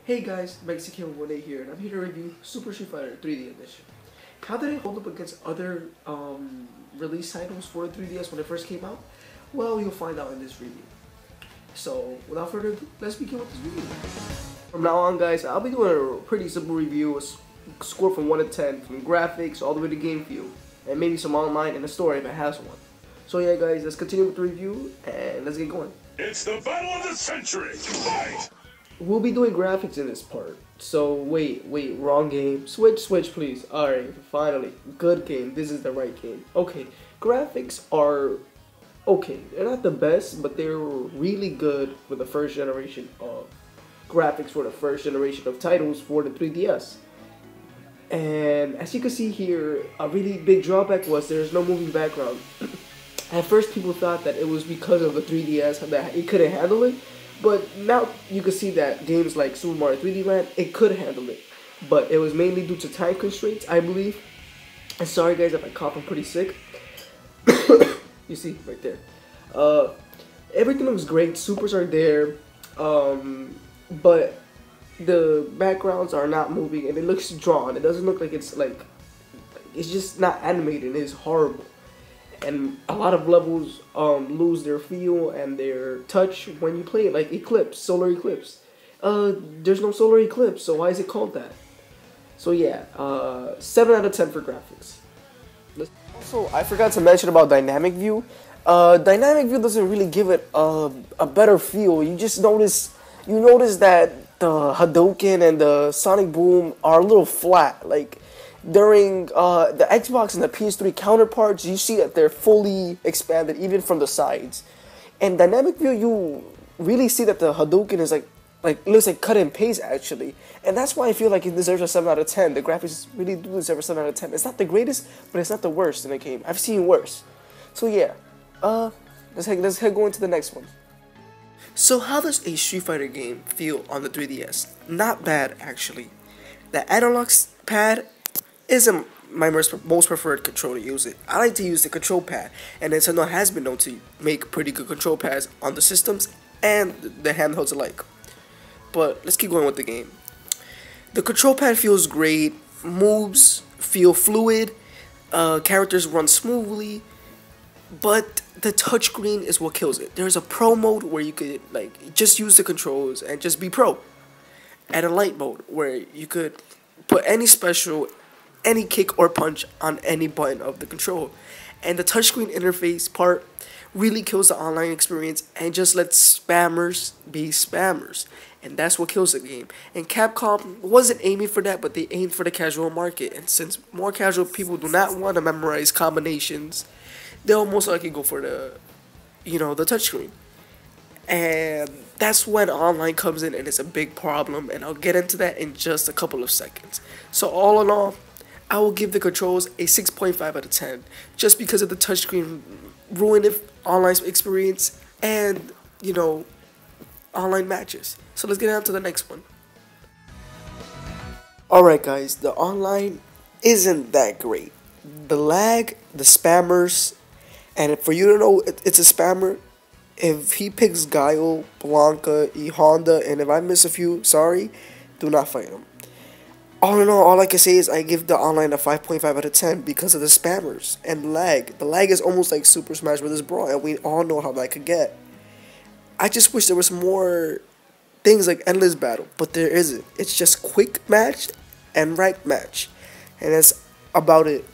Hey guys, Mexican18 here, and I'm here to review Super Street Fighter 3D Edition. How did it hold up against other release titles for 3DS when it first came out? Well, you'll find out in this review. So, without further ado, let's begin with this review. From now on, guys, I'll be doing a pretty simple review, a score from 1 to 10, from graphics all the way to game feel, and maybe some online and a story if it has one. So yeah, guys, let's continue with the review, and let's get going. It's the battle of the century! Fight! We'll be doing graphics in this part. So wait, wrong game. Switch, please. Alright, finally. Good game. This is the right game. Okay, graphics are okay. They're not the best, but they're really good for the first generation of graphics, for the first generation of titles for the 3DS. And as you can see here, a really big drawback was there's no moving background. At first people thought that it was because of the 3DS that it couldn't handle it. But now you can see that games like Super Mario 3D Land, it could handle it. But it was mainly due to time constraints, I believe. And sorry guys if I cough, I'm pretty sick. You see, right there. Everything looks great, supers are there. But the backgrounds are not moving and it looks drawn. It doesn't look like it's just not animated, it's horrible. And a lot of levels lose their feel and their touch when you play it, like Eclipse, Solar Eclipse. There's no Solar Eclipse, so why is it called that? So yeah, 7 out of 10 for graphics. Also, I forgot to mention about Dynamic View. Dynamic View doesn't really give it a better feel. You notice that the Hadouken and the Sonic Boom are a little flat, like. During the Xbox and the PS3 counterparts, you see that they're fully expanded, even from the sides. And Dynamic View, you really see that the Hadouken is looks like cut and paste actually. And that's why I feel like it deserves a 7 out of 10. The graphics really do deserve a 7 out of 10. It's not the greatest, but it's not the worst in the game. I've seen worse. So yeah, let's go into the next one. So how does a Street Fighter game feel on the 3DS? Not bad actually. The analog pad isn't my most preferred controller to use it. I like to use the control pad, and Nintendo has been known to make pretty good control pads on the systems and the handhelds alike. But let's keep going with the game. The control pad feels great, moves feel fluid, characters run smoothly, but the touchscreen is what kills it. There's a pro mode where you could just use the controls and just be pro, and a light mode where you could put any special, any kick or punch on any button of the control. And the touchscreen interface part really kills the online experience and just lets spammers be spammers. And that's what kills the game. And Capcom wasn't aiming for that, but they aimed for the casual market. And since more casual people do not want to memorize combinations, they'll most likely go for the touchscreen. And that's when online comes in and it's a big problem. And I'll get into that in just a couple of seconds. So all in all, I will give the controls a 6.5 out of 10, just because of the touchscreen ruined the online experience and, online matches. So let's get on to the next one. Alright guys, the online isn't that great. The lag, the spammers, and for you to know it's a spammer, if he picks Guile, Blanca, E Honda, and if I miss a few, sorry, do not fight him. All in all I can say is I give the online a 5.5 out of 10 because of the spammers and lag. The lag is almost like Super Smash Bros. Brawl, and we all know how that could get. I just wish there was more things like endless battle, but there isn't. It's just quick match and ranked match, and that's about it.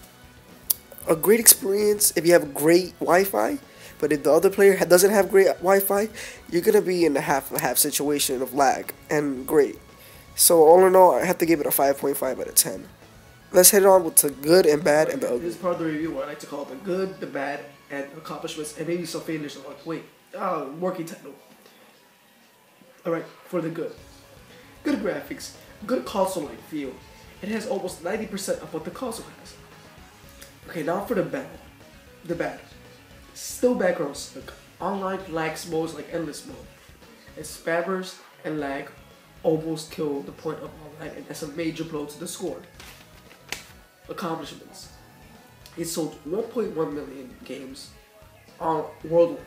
A great experience if you have great Wi-Fi, but if the other player doesn't have great Wi-Fi, you're gonna be in a half situation of lag and great. So all in all, I have to give it a 5.5 out of 10. Let's head on with the good and bad and the ugly. This is part of the review where I like to call it the good, the bad, and accomplishments, and maybe some failures along the way. Working title. Alright, for the good. Good graphics, good console-like feel. It has almost 90% of what the console has. Okay, now for the bad. The bad. Still background stuck. Online lags modes like endless mode. And spammers and lag almost kill the point of online, and that's a major blow to the score. Accomplishments. It sold 1.1 million games worldwide,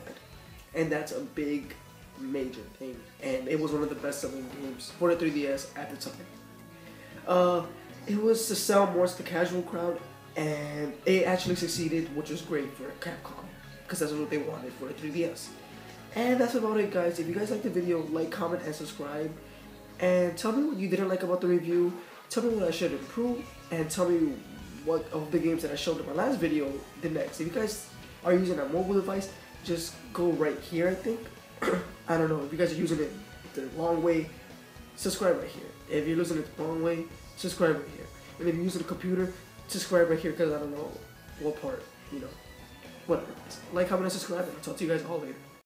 and that's a big major thing, and it was one of the best-selling games for the 3DS at the time. It was to sell more to the casual crowd, and it actually succeeded, which was great for Capcom, because that's what they wanted for the 3DS. And that's about it, guys. If you guys liked the video, like, comment, and subscribe. And tell me what you didn't like about the review. Tell me what I should improve, and tell me what of the games that I showed in my last video the next. If you guys are using a mobile device, just go right here, I think. I don't know. If you guys are using it the wrong way, subscribe right here. If you're using it the wrong way, subscribe right here. And if you're using a computer, subscribe right here, because I don't know what part, you know. Whatever. Like, comment, and subscribe, and I'll talk to you guys all later.